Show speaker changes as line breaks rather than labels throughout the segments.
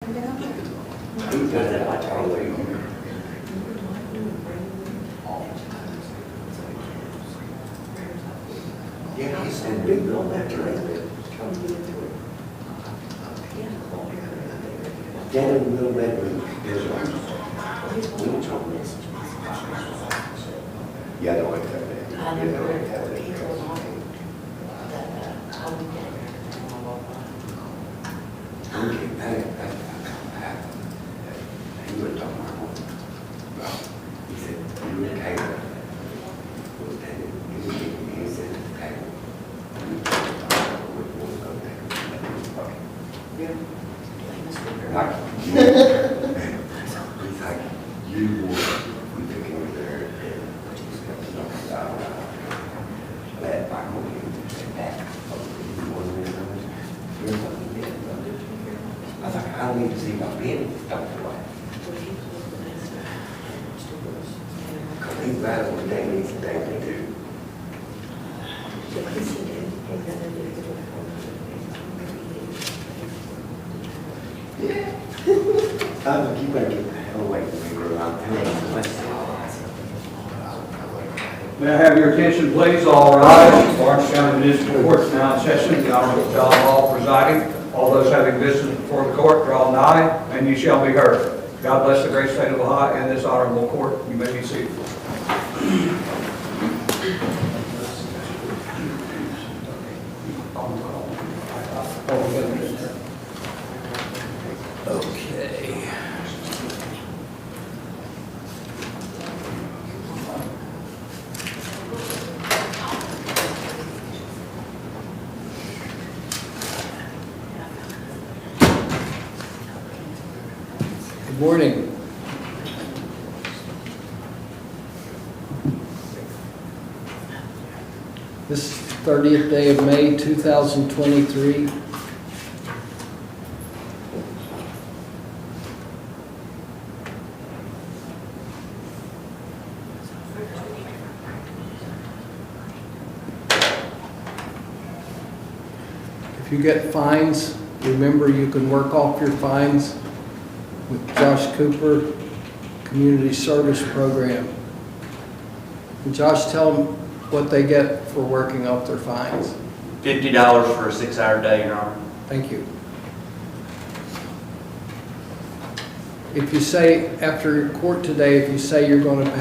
Yeah, he said, big on that train. Down in the middle bedroom, there's a winch on this. Yeah, I don't like that.
I never heard of it.
Okay, he went talking about well, he said, you were tired. He said, tired. Yeah. Like, he's like, you we took him over there and he's got to knock out that back on him and back. I thought, I don't need to see my pen. Because he's bad on the day, he's the day too. Yeah. You better get the hell away from me, bro. I'm telling you.
May I have your attention, please? All rise. Lawrence County Municipal Court is now in session. The Honorable John Hall presiding. All those having business before the court, draw nigh, and you shall be heard. God bless the great state of Ohio and this honorable court. You may be seated. Okay.
Good morning. This is the 30th day of May 2023. If you get fines, remember you can work off your fines with Josh Cooper Community Service Program. And Josh, tell them what they get for working off their fines.
$50 for a 6-hour day, Your Honor.
Thank you. If you say, after court today, if you say you're going to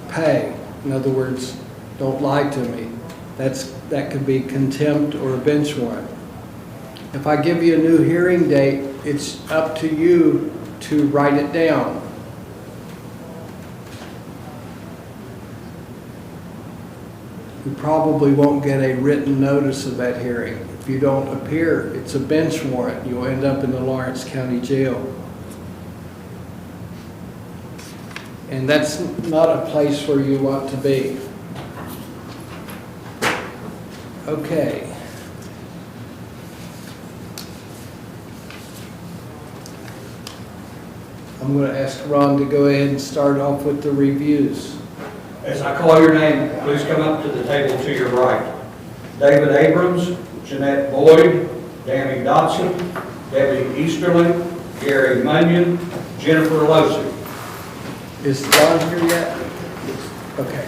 pay. In other words, don't lie to me. That could be contempt or a bench warrant. If I give you a new hearing date, it's up to you to write it down. You probably won't get a written notice of that hearing. If you don't appear, it's a bench warrant. You'll end up in the Lawrence County Jail. And that's not a place where you want to be. Okay. I'm going to ask Ron to go ahead and start off with the reviews.
As I call your name, please come up to the table to your right. David Abrams, Jeanette Boyd, Danny Dotson, Debbie Easterling, Gary Munyon, Jennifer Losey.
Is John here yet? Okay.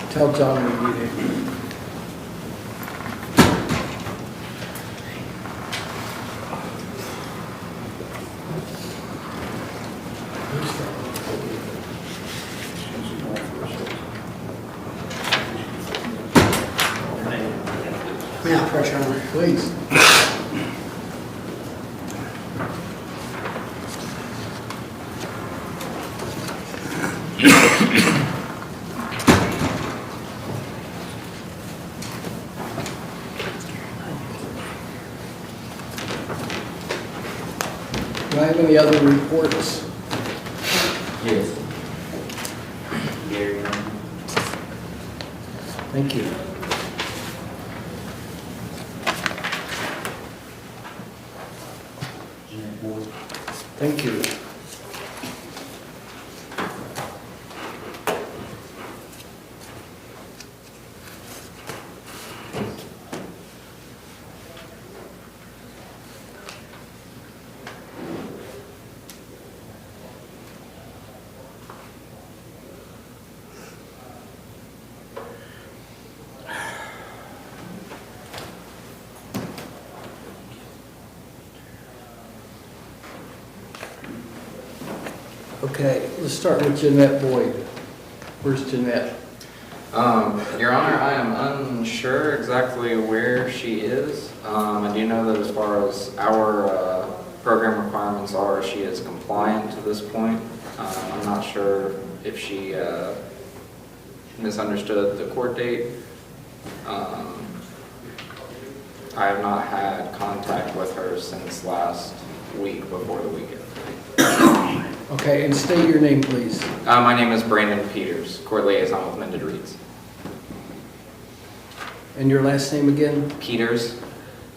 Tell John when you need him.
Yeah, pressure on her.
Please. Do I have any other reports?
Yes. Gary.
Thank you.
Jeanette Boyd.
Thank you. Okay, let's start with Jeanette Boyd. Where's Jeanette?
Your Honor, I am unsure exactly where she is. I do know that as far as our program requirements are, she is compliant to this point. I'm not sure if she misunderstood the court date. I have not had contact with her since last week before the weekend.
Okay, and state your name, please.
My name is Brandon Peters, court liaison with Mended Reads.
And your last name again?
Peters,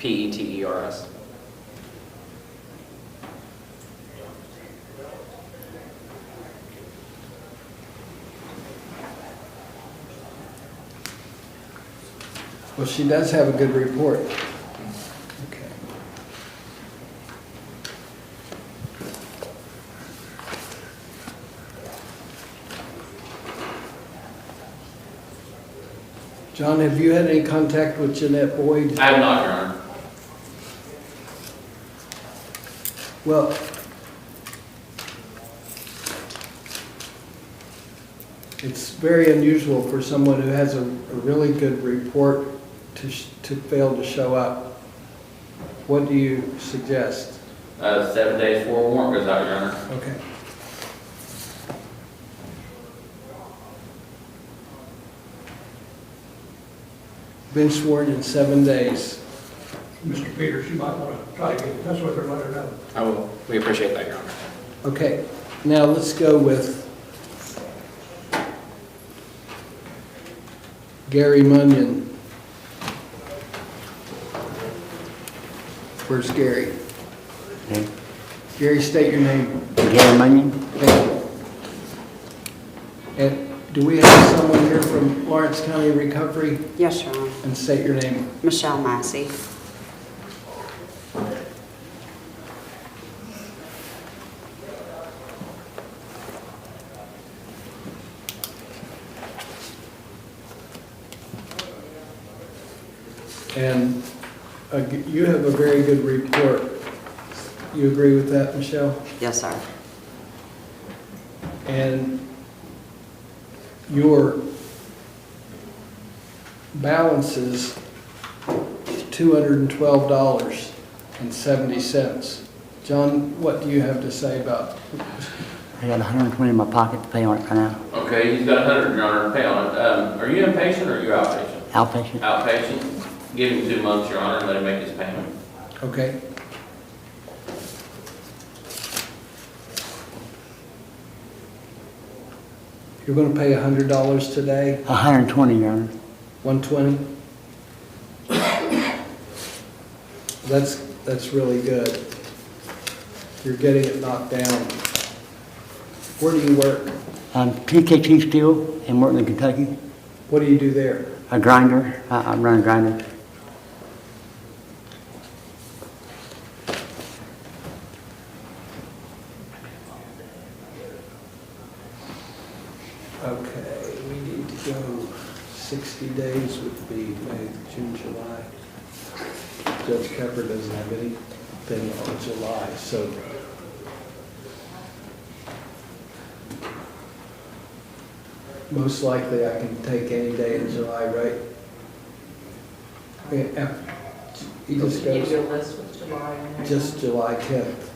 Peters.
Well, she does have a good report. Okay. John, have you had any contact with Jeanette Boyd?
I have not, Your Honor.
Well, it's very unusual for someone who has a really good report to fail to show up. What do you suggest?
7 days before a warrant goes out, Your Honor.
Okay. Been sworn in 7 days.
Mr. Peters, you might want to try to get in touch with her and let her know.
I will. We appreciate that, Your Honor.
Okay, now let's go with Gary Munyon. Where's Gary?
Okay.
Gary, state your name.
Gary Munyon?
Thank you. And do we have someone here from Lawrence County Recovery?
Yes, Your Honor.
And state your name.
Michelle Massey.
And you have a very good report. You agree with that, Michelle?
Yes, sir.
And your balance is $212.70. John, what do you have to say about?
I got 120 in my pocket to pay on it right now.
Okay, he's got 100, Your Honor, to pay on it. Are you inpatient or are you outpatient?
Outpatient?
Outpatient. Give him 2 months, Your Honor, and let him make his payment.
Okay. You're going to pay $100 today,
120, Your Honor.
120? That's really good. You're getting it knocked down. Where do you work?
I'm TKT Steel in Morton, Kentucky.
What do you do there?
A grinder. I run a grinder.
Okay, we need to go 60 days would be May, June, July. Judge Kepper doesn't have anything on July, so. Most likely I can take any day in July, right? Yeah, he just
Give
goes,
you a list with July in there.
just July 10th.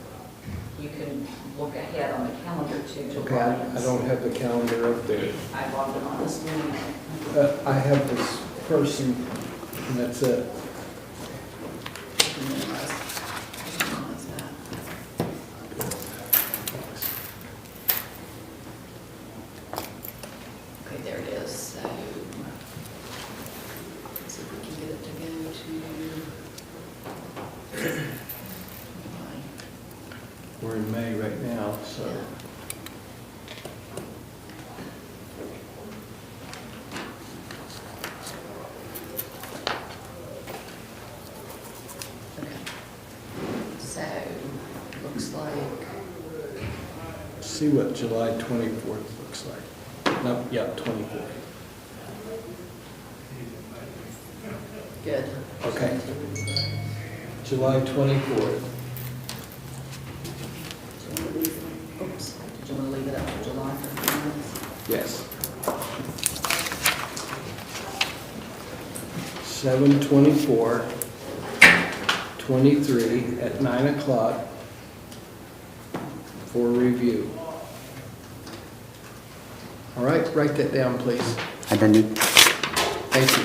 You can look ahead on the calendar to July.
Okay, I don't have the calendar up there.
I logged it on this morning.
I have this person, and that's it.
Okay, there it is, so. Let's see if we can get it to go to.
We're in May right now, so.
Okay. So, looks like,
See what July 24th looks like. No, yeah, 24th.
good.
Okay. July 24th.
Oops, did you want to leave
7/24/23 at 9 o'clock for review. All right, write that down, please.
I done it.
Thank you.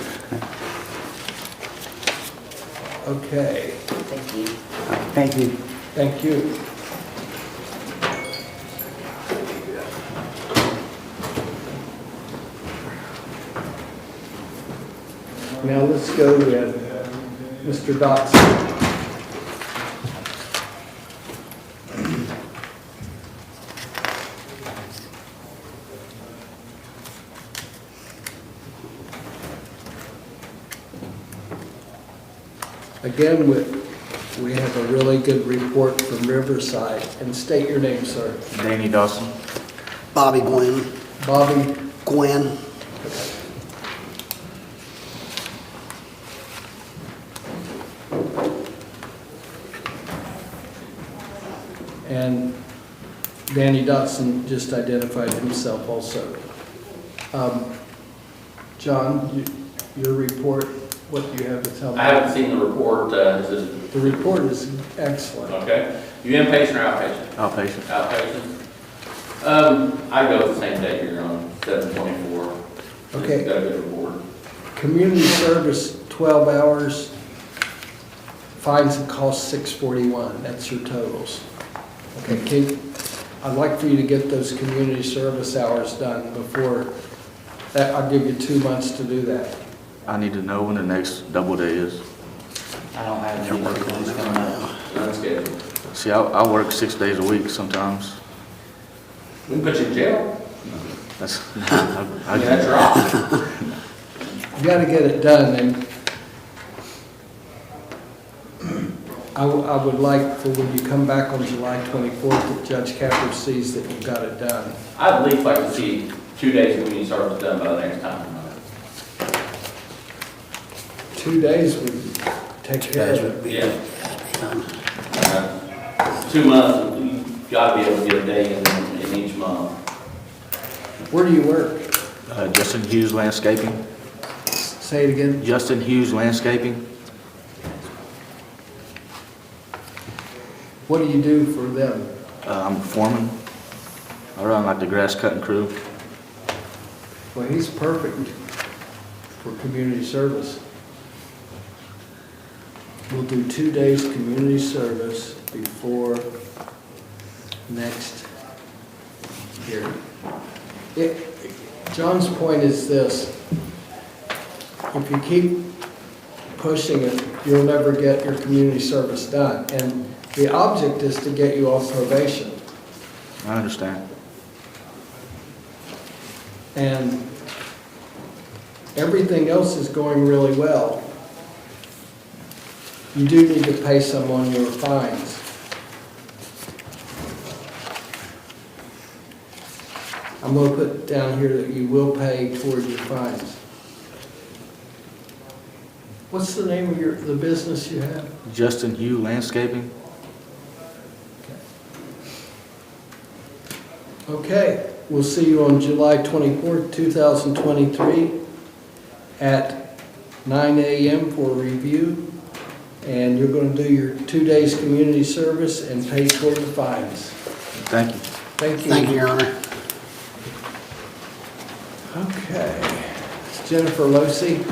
Okay,
Thank you.
Thank you.
thank you. Now let's go with Mr. Dotson. Again, we have a really good report from Riverside. And state your name, sir.
Danny Dawson.
Bobby Gwen.
Bobby.
Gwen.
And Danny Dotson just identified himself also. John, your report, what do you have to tell me?
I haven't seen the report, is this,
The report is excellent.
okay? You inpatient or outpatient?
Outpatient.
Outpatient. I go with the same day you're on, 7/24.
Okay.
Got a good report.
Community service, 12 hours, fines and costs $641, that's your totals. Okay, I'd like for you to get those community service hours done before, I'll give you 2 months to do that.
I need to know when the next double day is.
I don't have any days coming up.
Unscheduled.
See, I work 6 days a week sometimes.
We can put you in jail.
That's,
I mean, that's right.
You gotta get it done, and I would like for when you come back on July 24th, that Judge Capper sees that you've got it done.
I'd at least like to see 2 days of community service done by the next time.
2 days would take care of it.
Yeah. 2 months, you gotta be able to get a day in each month.
Where do you work?
Justin Hughes Landscaping.
Say it again.
Justin Hughes Landscaping.
What do you do for them?
I'm a foreman. I run like the grass cutting crew.
Well, he's perfect for community service. We'll do 2 days community service before next hearing. John's point is this: if you keep pushing it, you'll never get your community service done. And the object is to get you off probation.
I understand.
And everything else is going really well. You do need to pay some on your fines. I'm going to put down here that you will pay toward your fines. What's the name of the business you have?
Justin Hughes Landscaping.
Okay, we'll see you on July 24th, 2023 at 9 a.m. for a review. And you're going to do your 2 days community service and pay toward the fines.
Thank you.
Thank you.
Thank you, Your Honor.
Okay. Jennifer Losi.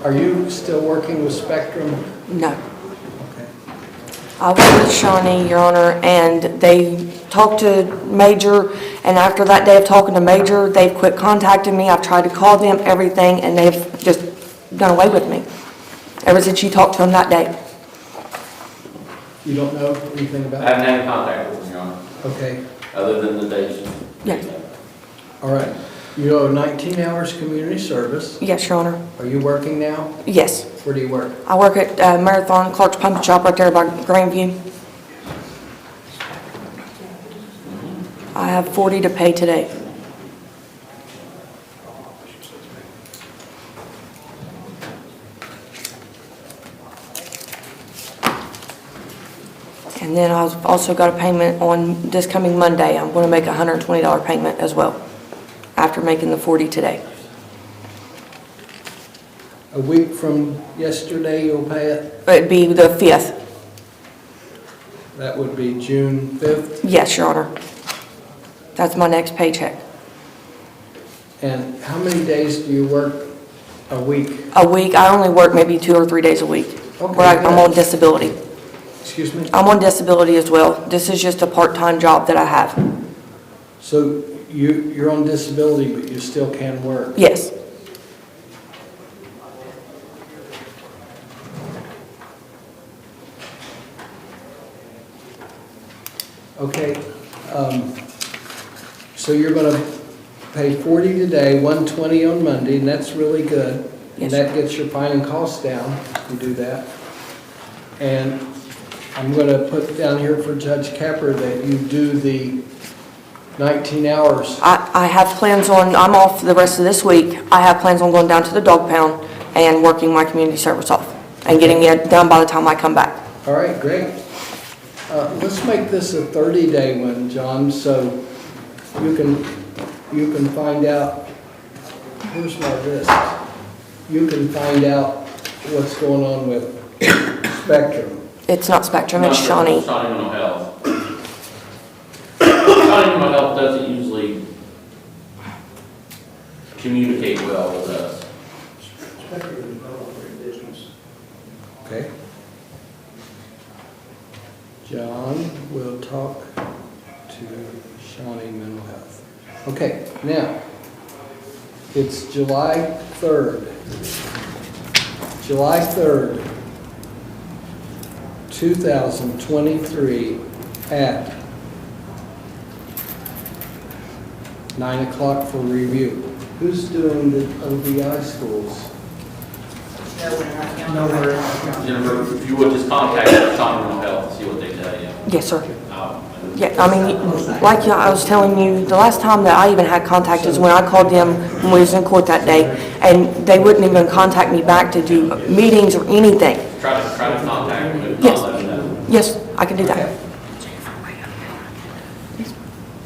Are you still working with Spectrum?
No.
Okay.
I was with Shawnee, Your Honor, and they talked to Major, and after that day of talking to Major, they've quit contacting me. I've tried to call them, everything, and they've just done away with me ever since you talked to them that day.
You don't know anything
I
about
haven't had any contact with them, Your Honor,
it? Okay.
other than the days.
Yes.
All right. You owe 19 hours community service.
Yes, Your Honor.
Are you working now?
Yes.
Where do you work?
I work at Marathon Clark's Pumpkin Shop right there by Grandview. I have 40 to pay today. And then I've also got a payment on this coming Monday. I'm going to make a $120 payment as well. after making the 40 today.
A week from yesterday, you'll pay it?
It'd be the 5th.
That would be June 5th.
Yes, Your Honor. That's my next paycheck.
And how many days do you work a week?
A week, I only work maybe 2 or 3 days a week.
Okay,
Where I'm
good.
on disability.
Excuse me?
I'm on disability as well. This is just a part-time job that I have.
So you're on disability, but you still can work?
Yes.
Okay, so you're gonna pay 40 today, 120 on Monday, and that's really good.
Yes,
And that gets your finding costs down, if you do that. And I'm gonna put down here for Judge Capper that you do the 19 hours.
I have plans on, I'm off the rest of this week. I have plans on going down to the dog pound and working my community service off and getting it done by the time I come back.
All right, great. Let's make this a 30-day one, John, so you can find out, here's my list. You can find out what's going on with Spectrum.
It's not Spectrum, it's Shawnee.
Shawnee Mental Health. Shawnee Mental Health doesn't usually communicate well with us.
Okay. John will talk to Shawnee Mental Health. Okay, now, it's July 3rd. July 3rd, 2023 at 9 o'clock for review. Who's doing the OBI schools?
Jennifer, if you would just contact Shawnee Mental Health and see what they tell you.
Yes, sir. Yeah, I mean, like I was telling you, the last time that I even had contact is when I called them when we was in court that day, and they wouldn't even contact me back to do meetings or anything.
Try to contact them, if
Yes.
not, let them know.
Yes, I can do that.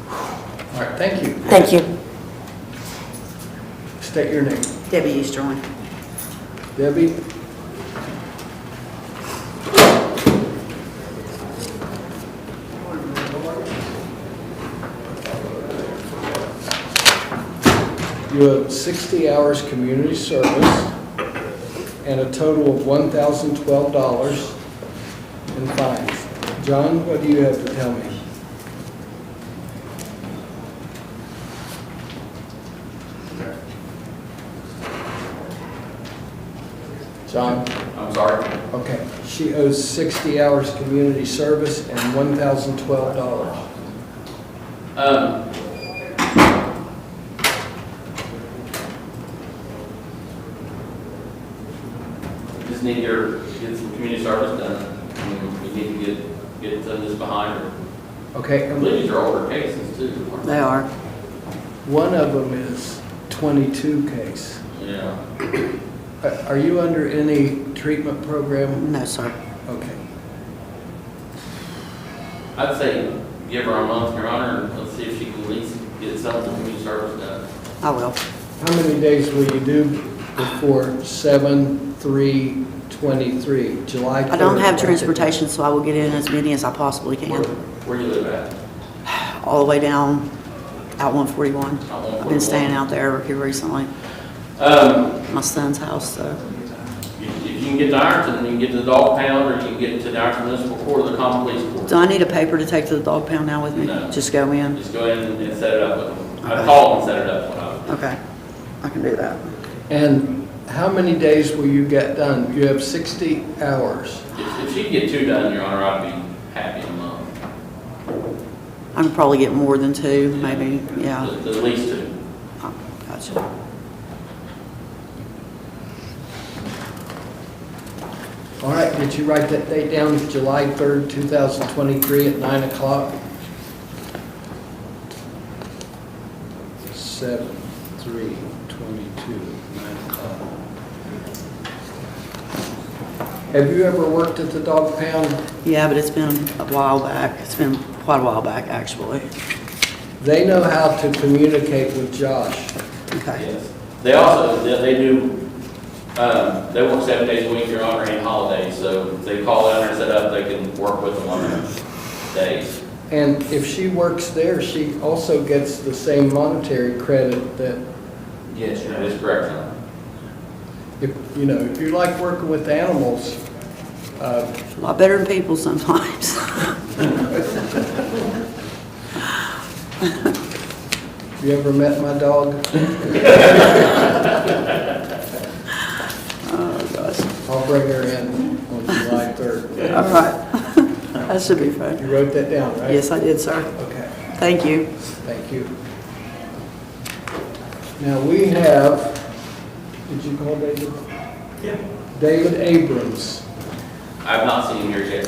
All right, thank you.
Thank you.
State your name.
Debbie Easterling.
Debbie? You have 60 hours community service and a total of $1,012 in fines. John, what do you have to tell me? John?
I'm sorry.
Okay, she owes 60 hours community service and $1,012.
Just need to get some community service done. I mean, we need to get this behind her.
Okay,
I believe these are older cases too.
They are.
one of them is 22 case.
Yeah.
Are you under any treatment program?
No, sir.
Okay.
I'd say give her a month, Your Honor, and let's see if she can at least get some of the community service done.
I will.
How many days will you do before 7/3/23, July 3rd?
I don't have transportation, so I will get in as many as I possibly can.
Where do you live at?
All the way down out 141.
Out 141.
I've been staying out there here recently. My son's house, so.
If you can get to Ironton, you can get to the dog pound, or you can get to the Ironton Municipal Court or the Common Police Court.
Do I need a paper to take to the dog pound now with me?
No.
Just go in?
Just go ahead and set it up with them. I
Okay.
call them and set it up with them.
Okay, I can do that.
And how many days will you get done? You have 60 hours.
If she can get 2 done, Your Honor, I'd be happy in a month.
I can probably get more than 2, maybe, yeah.
At least 2.
Oh, gotcha.
All right, did you write that date down, July 3rd, 2023 at 9 o'clock? 7/3/22, 9 o'clock. Have you ever worked at the dog pound?
Yeah, but it's been a while back. It's been quite a while back, actually.
they know how to communicate with Josh.
Okay.
Yes. They also, they do, they work 7 days a week, Your Honor, and holidays, so if they call down there and set up, they can work with them on those days.
And if she works there, she also gets the same monetary credit that,
Yes, that is correct, Your Honor.
if you like working with animals,
A lot better than people sometimes.
you ever met my dog?
Oh, gosh.
I'll bring her in on July 3rd.
All right. That should be fun.
You wrote that down, right?
Yes, I did, sir.
Okay,
Thank you.
thank you. Now, we have, did you call David?
Yeah.
David Abrams.
I've not seen him here yet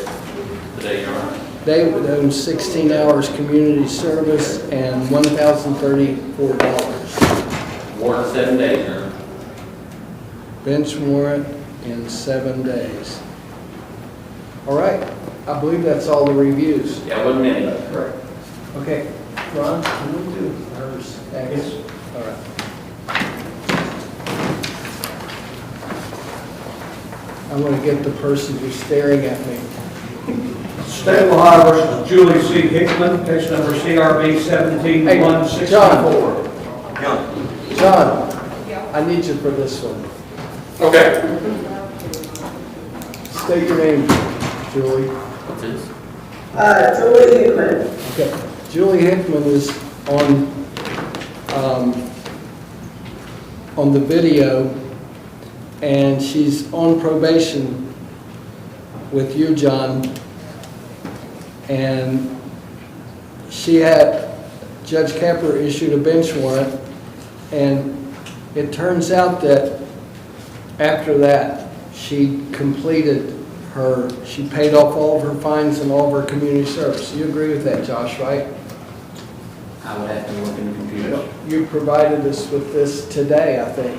today, Your Honor.
David owns 16 hours community service and $1,034.
Warrant 7 days, Your Honor.
Bench warrant in 7 days. All right, I believe that's all the reviews.
Yeah, it wasn't many.
Correct. Okay, Ron, can we do hers next?
Yes.
All right. I want to get the person who's staring at me.
State of Ohio versus Julie C. Hickman, case number CRB 17164.
John, I need you for this one.
Okay.
State your name, Julie.
What's this?
Julie Hickman.
Okay, Julie Hickman is on the video, and she's on probation with you, John. And Judge Kepler issued a bench warrant, and it turns out that after that, she paid off all of her fines and all of her community service. You agree with that, Josh, right?
I would have to look in the computer.
You provided us with this today, I think.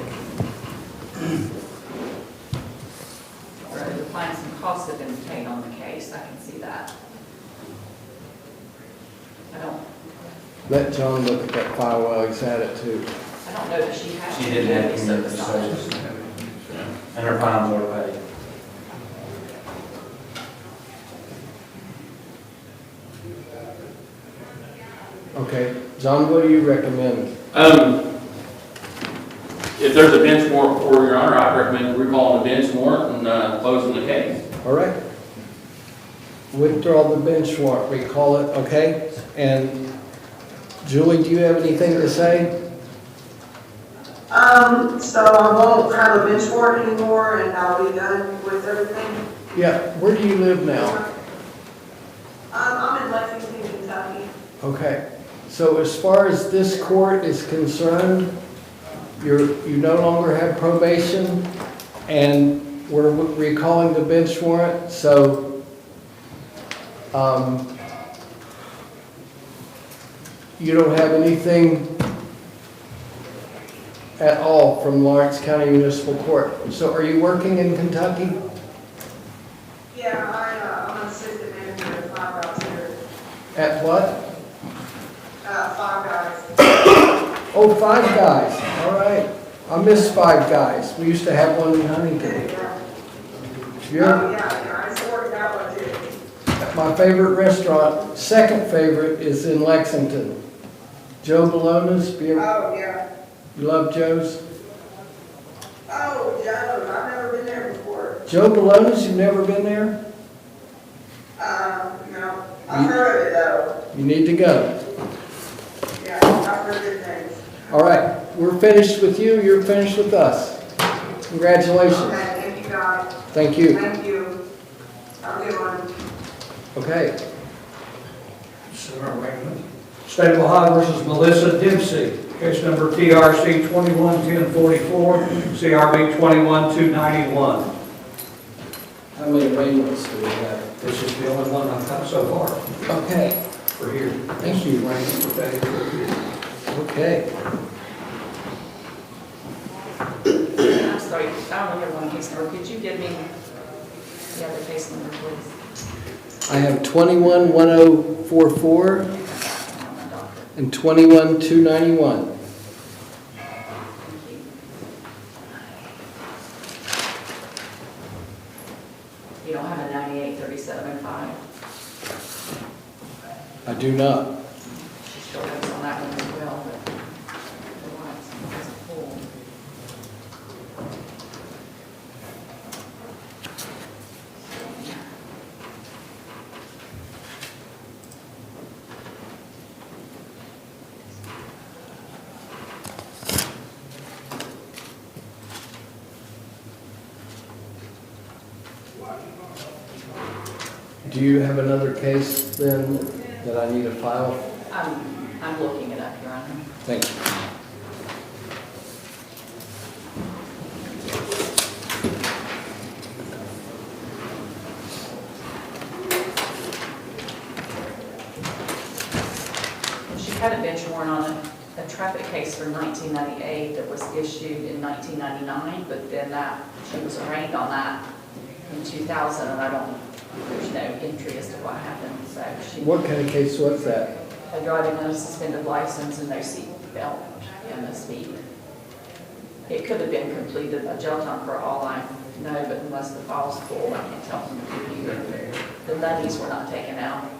The fines and costs have been paid on the case, I can see that.
Let John look at that file while he's at it too.
I don't know that she has.
She didn't have community service. And her fines were paid.
Okay, John, what do you recommend?
If there's a bench warrant for Your Honor, I recommend recalling the bench warrant and closing the case.
All right. Withdraw the bench warrant, recall it, okay? And Julie, do you have anything to say?
So I won't have a bench warrant anymore and I'll be done with everything.
Yeah, where do you live now?
I'm in Lexington, Kentucky.
Okay, so as far as this court is concerned, you no longer have probation, and we're recalling the bench warrant, so you don't have anything at all from Lawrence County Municipal Court. So are you working in Kentucky?
Yeah, I'm an assistant manager at Five Guys here.
At what?
Five Guys.
Oh, Five Guys, all right. I miss Five Guys. We used to have one in Huntington.
Yeah, I used to work that one too.
My favorite restaurant, second favorite, is in Lexington. Joe Bologna's.
Oh, yeah.
You love Joe's?
Oh, Joe, I've never been there before.
Joe Bologna's, you've never been there?
No. I've heard of it though.
You need to go.
Yeah, I've heard good things.
All right, we're finished with you, you're finished with us. Congratulations.
Okay, thank you guys.
Thank you.
Thank you. Have a good one.
Okay.
State of Ohio versus Melissa Dempsey, case number TRC 211044, CRB 21291.
How many arraignments do we have?
This is the only one I've got so far
Okay,
for here.
thank you. Okay.
I'm sorry, I don't remember one case number. Could you give me the other case number, please?
I have 211044, and 21,291.
You don't have a 983705?
I do not.
She still has on that one as well, but the lights is full.
Do you have another case then that I need to file?
I'm looking it up, Your Honor.
Thank you.
She had a bench warrant on a traffic case from 1998 that was issued in 1999, but then she was arraigned on that in 2000, and there's no entry as to what happened, so she.
What kind of case was that?
A driving on a suspended license and no seat belt in the speed. It could have been completed by jail time for all I know, but unless the file's full, I can't tell from the computer. The monies were not taken out.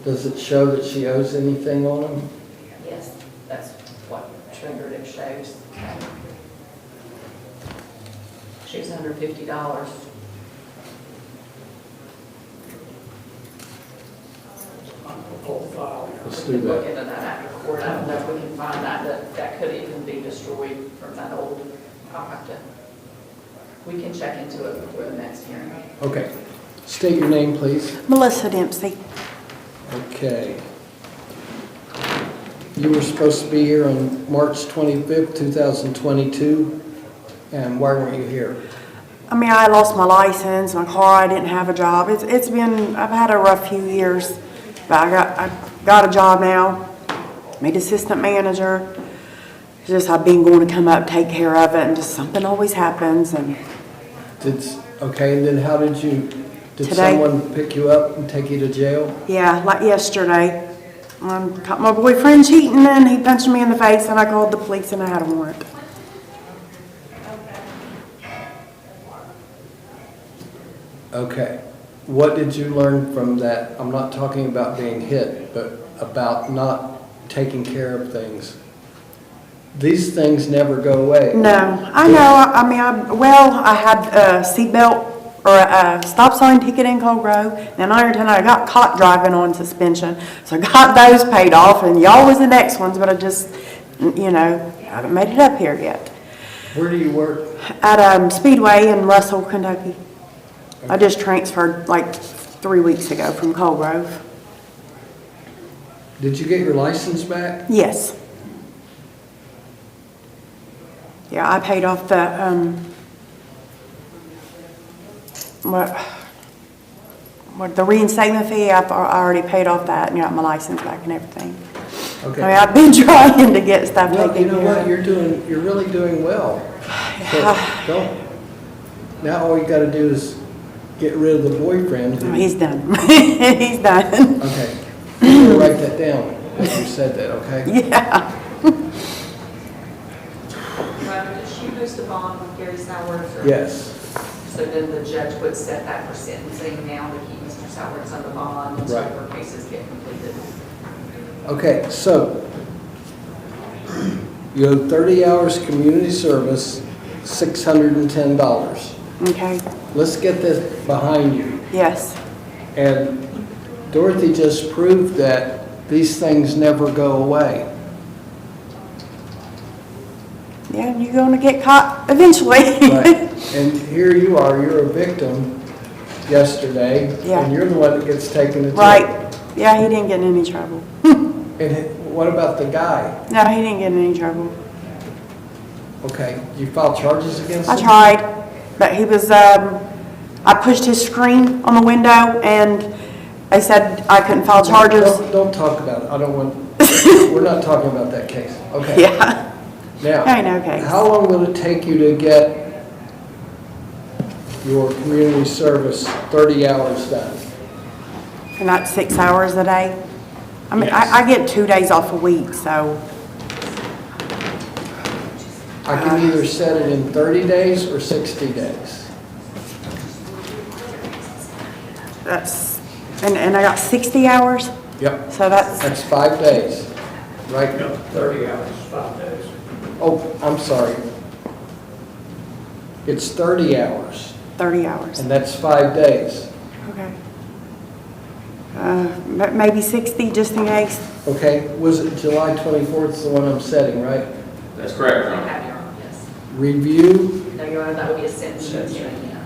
Does it show that she owes anything on them?
Yes, that's what triggered it shows. She was $150.
Let's
We
do
can look
that.
into that after court. I don't know if we can find that, but that could even be destroyed from that old, we can check into it before the next hearing.
Okay. State your name, please.
Melissa Dempsey.
Okay. You were supposed to be here on March 25th, 2022, and why weren't you here?
I mean, I lost my license, my car, I didn't have a job. I've had a rough few years, but I got a job now, made assistant manager. It's just I've been going to come up, take care of it, and just something always happens. And
Okay, and then how did
Today.
someone pick you up and take you to jail?
yeah, like yesterday, caught my boyfriend cheating, and he punched me in the face, and I called the police, and I had a warrant.
Okay. What did you learn from that? I'm not talking about being hit, but about not taking care of things. These things never go away.
No, I know. I mean, I had a seatbelt or a stop sign ticket in Cold Grove, and Ironton. I got caught driving on suspension, so I got those paid off, and y'all was the next ones, but I just, I haven't made it up here yet.
Where do you work?
At Speedway in Russell, Kentucky. I just transferred like 3 weeks ago from Cold Grove.
Did you get your license back?
Yes. Yeah, I paid off the, the reinstatement fee. I already paid off that and got my license back and everything.
Okay.
I mean, I've been trying to get stuff
Well,
taken
you know
care
what?
of.
You're really doing well. So now all you got to do is get rid of the boyfriend.
Oh, he's done. He's done.
Okay. I'm gonna write that down, as you said that, okay?
Yeah.
Robert, did she post a bond with Gary Sowers?
Yes.
So then the judge would set that for sentencing now to keep Mr. Sowers on the bond until
Right.
her cases get completed.
Okay, so you owe 30 hours community service, $610.
Okay.
Let's get this behind you.
Yes.
And Dorothy just proved that these things never go away.
Yeah, you're going to get caught eventually.
Right. And here you are, you're a victim yesterday.
Yeah.
And you're the one that gets taken to jail.
Right. Yeah, he didn't get in any trouble.
And what about the guy?
No, he didn't get in any trouble.
Okay, you filed charges against him?
I tried, but he was, I pushed his screen on the window and they said I couldn't file charges.
Don't talk about it. I don't want, we're not talking about that case. Okay.
Yeah.
Now,
I know, okay.
how long will it take you to get your community service 30 hours done?
And that's 6 hours a day. I mean, I get 2 days off a week, so,
I can either set it in 30 days or 60 days.
that's, and I got 60 hours,
Yep.
so that's,
That's 5 days, right?
30 hours, 5 days.
Oh, I'm sorry. It's 30 hours,
30 hours.
and that's 5 days.
Okay. Maybe 60, just in case.
Okay, was it July 24th is the one I'm setting, right?
That's correct, Your
I
Honor.
have your own, yes.
Review,
No, Your Honor, that would be a sentencing hearing, yeah.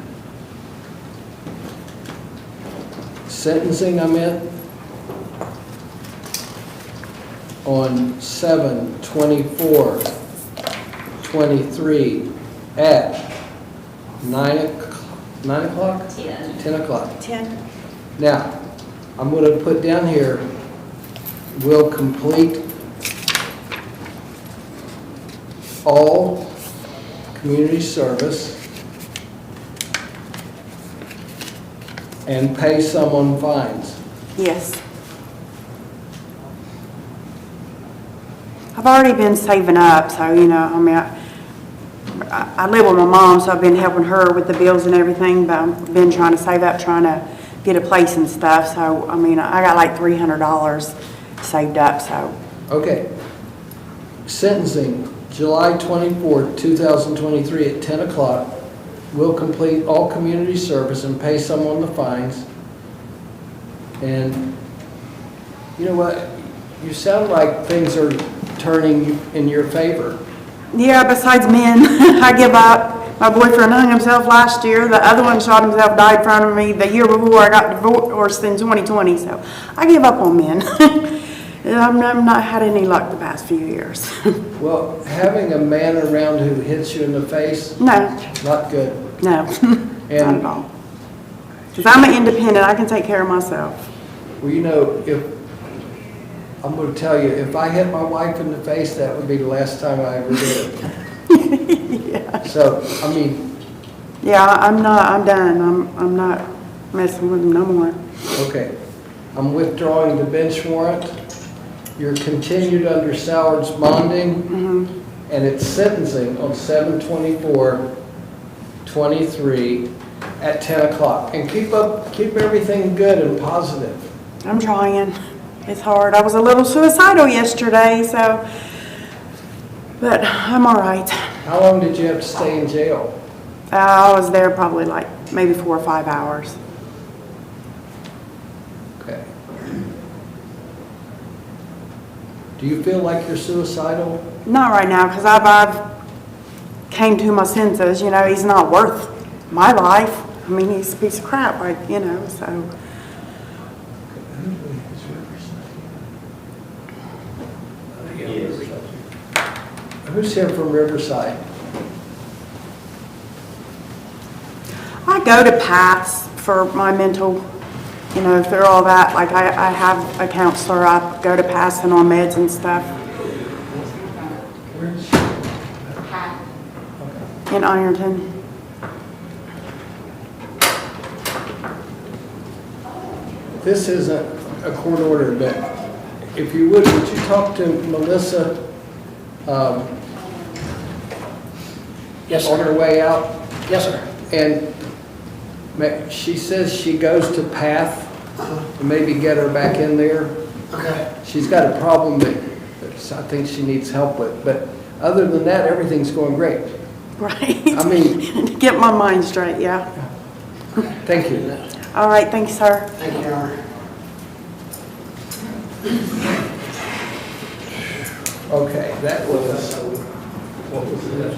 sentencing I meant, on 7/24/23 at 9 o'clock?
10.
10 o'clock.
10.
Now, I'm going to put down here, will complete all community service and pay someone fines.
Yes. I've already been saving up, so, I mean, I live with my mom, so I've been helping her with the bills and everything, but I've been trying to save up, trying to get a place and stuff, so, I mean, I got like $300 saved up, so.
Okay. Sentencing, July 24th, 2023 at 10 o'clock. Will complete all community service and pay someone the fines. And you know what? You sound like things are turning in your favor.
Yeah, besides men, I give up. My boyfriend hung himself last year. The other one shot himself, died in front of me the year before I got divorced in 2020. So I give up on men. I've not had any luck the past few years.
Well, having a man around who hits you in the face,
No,
not good.
no, not
And
at all. Because I'm an independent, I can take care of myself.
well, I'm going to tell you, if I hit my wife in the face, that would be the last time I ever did it.
Yeah.
So, I mean,
Yeah, I'm done. I'm not messing with them no more.
okay. I'm withdrawing the bench warrant. You're continued under Sowards bonding, and it's sentencing on 7/24/23 at 10 o'clock. And keep everything good and positive.
I'm trying. It's hard. I was a little suicidal yesterday, so, but I'm all right.
How long did you have to stay in jail?
I was there probably like maybe 4 or 5 hours.
Okay. Do you feel like you're suicidal?
Not right now, because I've came to my senses. He's not worth my life. I mean, he's a piece of crap, so.
Who's here from Riverside?
I go to PATS for my mental, through all that. Like I have a counselor. I go to PATS and on meds and stuff. In Ironton.
This isn't a court order, but if you would you talk to Melissa
Yes,
on
sir.
her way out?
Yes, sir.
And she says she goes to PATH, and maybe get her back in there.
Okay.
She's got a problem that I think she needs help with, but other than that, everything's going great.
Right.
I mean,
Get my mind straight, yeah.
thank you.
All right, thank you, sir.
Thank you, Your Honor.
Okay, that was, what was this?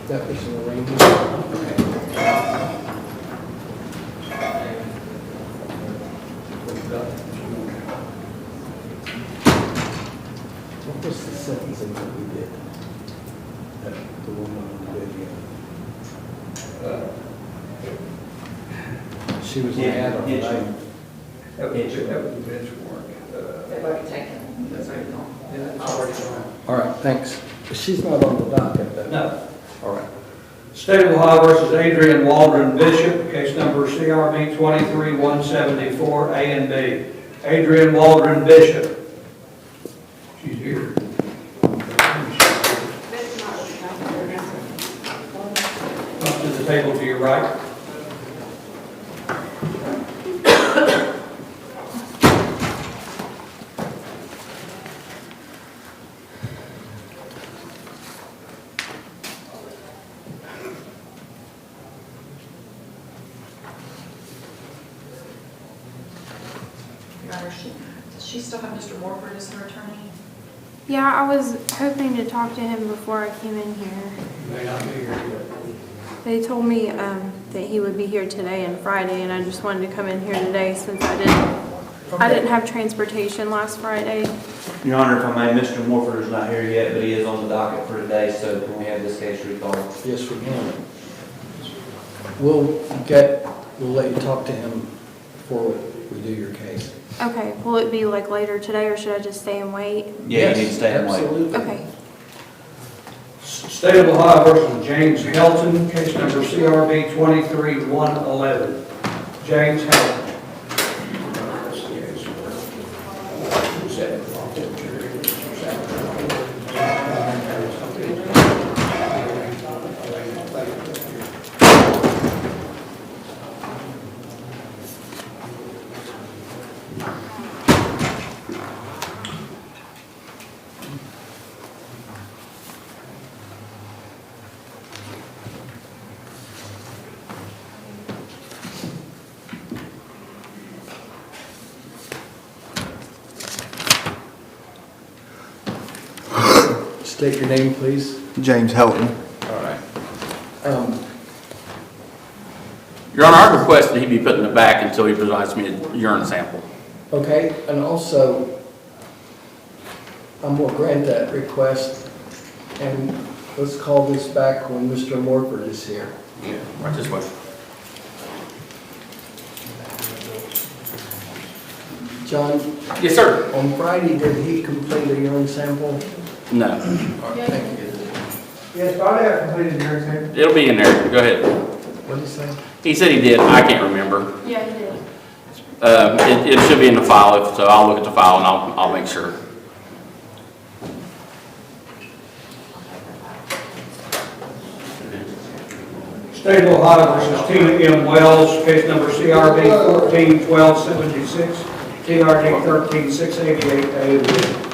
That was an arrangement. What was the sentencing that we did? The woman on the video. She was an add-on, right?
That was a bench warrant.
They've already taken, that's already gone.
All right, thanks. She's not on the docket, then?
No.
All right.
State of Ohio versus Adrian Waldron Bishop, case number CRB 23-174, A and B. Adrian Waldron Bishop. She's here. Up to the table to your right.
Your Honor, does she still have Mr. Morford as her attorney?
Yeah, I was hoping to talk to him before I came in here.
May not be here yet.
They told me that he would be here today and Friday, and I just wanted to come in here today since I didn't have transportation last Friday.
Your Honor, if I may, Mr. Morford is not here yet, but he is on the docket for today, so can we have this case recalled?
Yes, we can. We'll let you talk to him before we do your case.
Okay, will it be like later today, or should I just stay and wait?
Yeah, you need to stay and wait.
Absolutely.
Okay.
State of Ohio versus James Helton, case number CRB 23-111. James Helton.
State your name, please.
James Helton.
All right.
Um,
Your Honor, I request that he be put in the back until he provides me a urine sample.
Okay, and also, I'm going to grant that request, and let's call this back when Mr. Morford is here.
Yeah, right this way.
John,
Yes, sir.
on Friday, did he complete a urine sample?
No.
All right, thank you.
Yes, Friday I completed your exam.
It'll be in there. Go ahead.
What did he say?
He said he did. I can't remember.
Yeah, he did.
It should be in the file, so I'll look at the file and I'll make sure.
State of Ohio versus Tina M. Wells, case number CRB 14-1276, TRD 13-688A.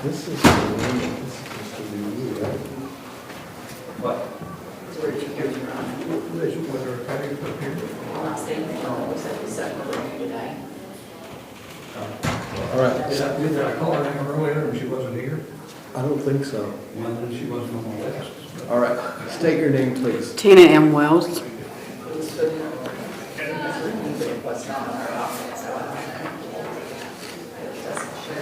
This is the one, this is supposed to be you, right?
What?
It's where you hear your Honor.
Whether a patio put here?
Well, I stayed there, I was at the second review today.
All right.
Did I call her name earlier and she wasn't here?
I don't think so.
Well, then she wasn't on my list.
All right, state your name, please.
Tina M. Wells.
It was for the, it was not on our office, so I don't know. It doesn't show.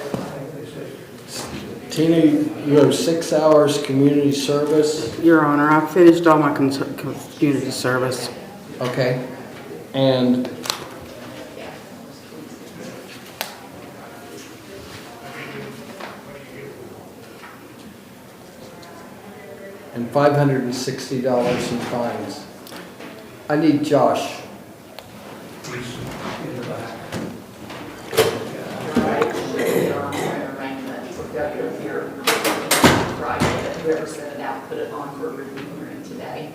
Tina, you have 6 hours community service,
Your Honor, I finished all my community service.
okay? And $560 in fines. I need Josh.
He's in the back.
Whoever sent it out, put it on for review today.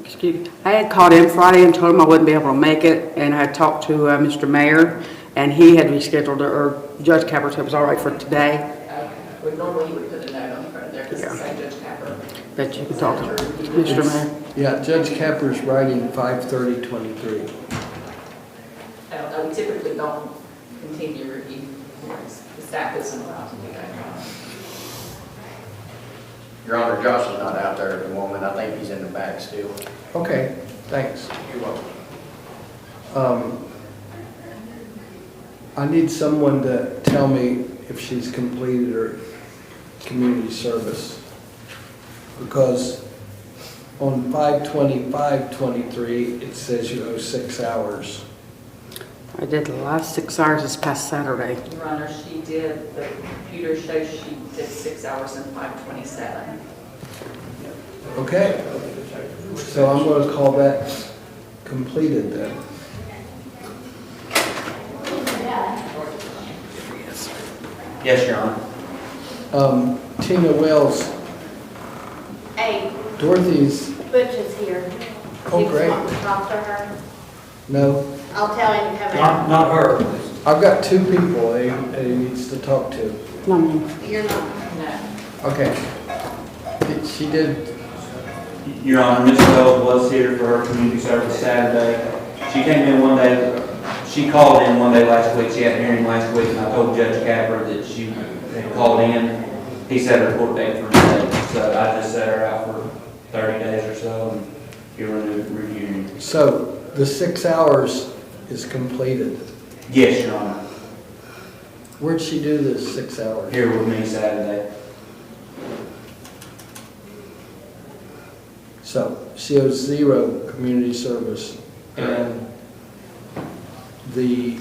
Excuse me. I had called in Friday and told him I wouldn't be able to make it, and I had talked to Mr. Mayor, and he had rescheduled, or Judge Capper said it was all right for today.
But normally you would put a note on the front there because
Yeah.
it said Judge Capper.
That you can talk to Mr. Mayor.
Yeah, Judge Capper's writing 5/30/23.
I don't know, we typically don't continue review. The staff isn't allowed to do that.
Your Honor, Josh is not out there at the moment. I think he's in the back still.
Okay, thanks.
You're welcome.
I need someone to tell me if she's completed her community service. Because on 5/25/23, it says you owe 6 hours.
I did the last 6 hours this past Saturday.
Your Honor, she did, the computer shows she did 6 hours and 5:27.
Okay, so I'm going to call that completed then.
Yes, Your Honor.
Tina Wells,
Hey,
Dorothy's,
Butch is here.
Oh,
He was
great.
wanting to talk to her.
no,
I'll tell him to come out.
Not her.
I've got 2 people that he needs to talk to.
No, ma'am.
You're not.
No.
Okay. She did,
Your Honor, Ms. Wells was here for her community service Saturday. She came in one day, she called in one day last week, she had a hearing last week, and I told Judge Capper that she had called in. He set her court date for Monday, so I just set her out for 30 days or so and give her a new review.
so the 6 hours is completed.
Yes, Your Honor,
Where'd she do the 6 hours?
here with me Saturday.
So she owes 0 community service. And the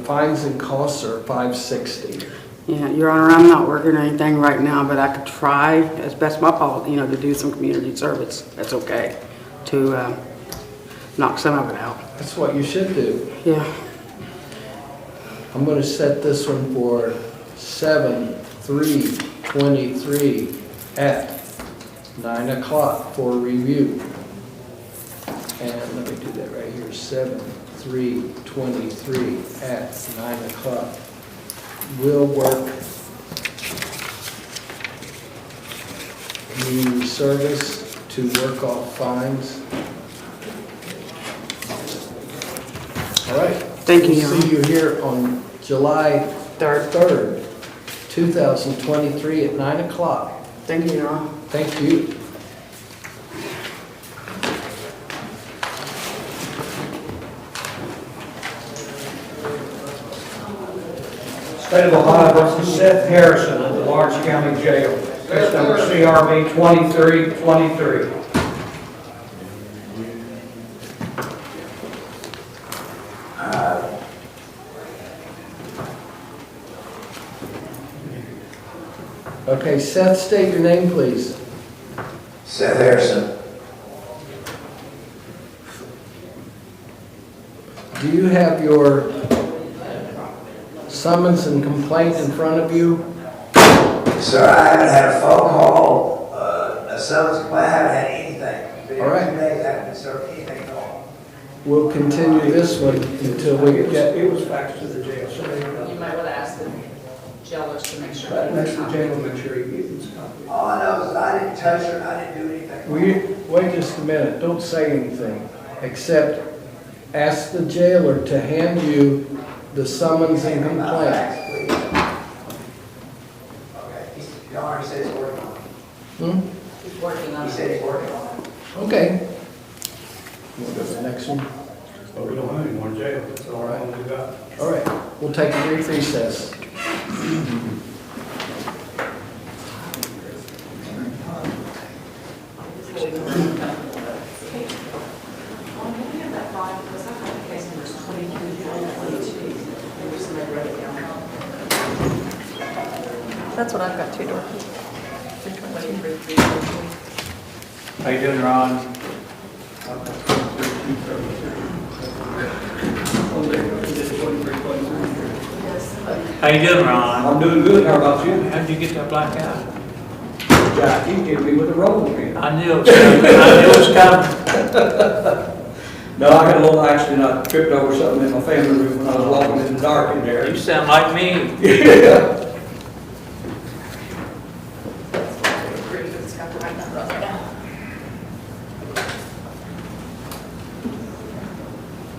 fines and costs are $560.
Yeah, Your Honor, I'm not working or anything right now, but I could try as best my fault, to do some community service. That's okay, to knock some of it out.
That's what you should do.
Yeah.
I'm going to set this one for 7/3/23 at 9 o'clock for review. And let me do that right here, 7/3/23 at 9 o'clock. Will work community service to work off fines. All right.
Thank you,
We'll
Your Honor.
see you here on July 3rd, 2023 at 9 o'clock.
Thank you, Your Honor.
Thank you.
State of Ohio versus Seth Harrison at the Lawrence County Jail. Case number CRB 2323.
Okay, Seth, state your name, please.
Seth Harrison.
Do you have your summons and complaint in front of you?
Sir, I haven't had a phone call, a summons complaint, I haven't had anything. Been
All right.
2 days, I haven't served anything at all.
We'll continue this one until we get,
It was faxed to the jail, so they
You might want to ask the jailers to make sure.
right next to the jail, make sure he gets his copy.
All I know is that I didn't touch her, I didn't do anything.
will you, wait just a minute, don't say anything, except ask the jailer to hand you the summons and complaint.
Okay, he already said he's working on it.
He's working on
He
it.
said he's working on it.
Okay. We'll go to the next one.
But we don't have any more jail, that's all right, we got.
All right, we'll take a brief recess.
That's what I've got too, Dorothy.
How you doing, Ron?
How you doing, Ron?
I'm doing good, how about you?
How'd you get that black eye?
Jack, he hit me with a rolling pin.
I knew it was coming. I knew it was coming.
No, I had a little accident, I tripped over something in my family room when I was walking in the dark in there.
You sound like me.
Yeah.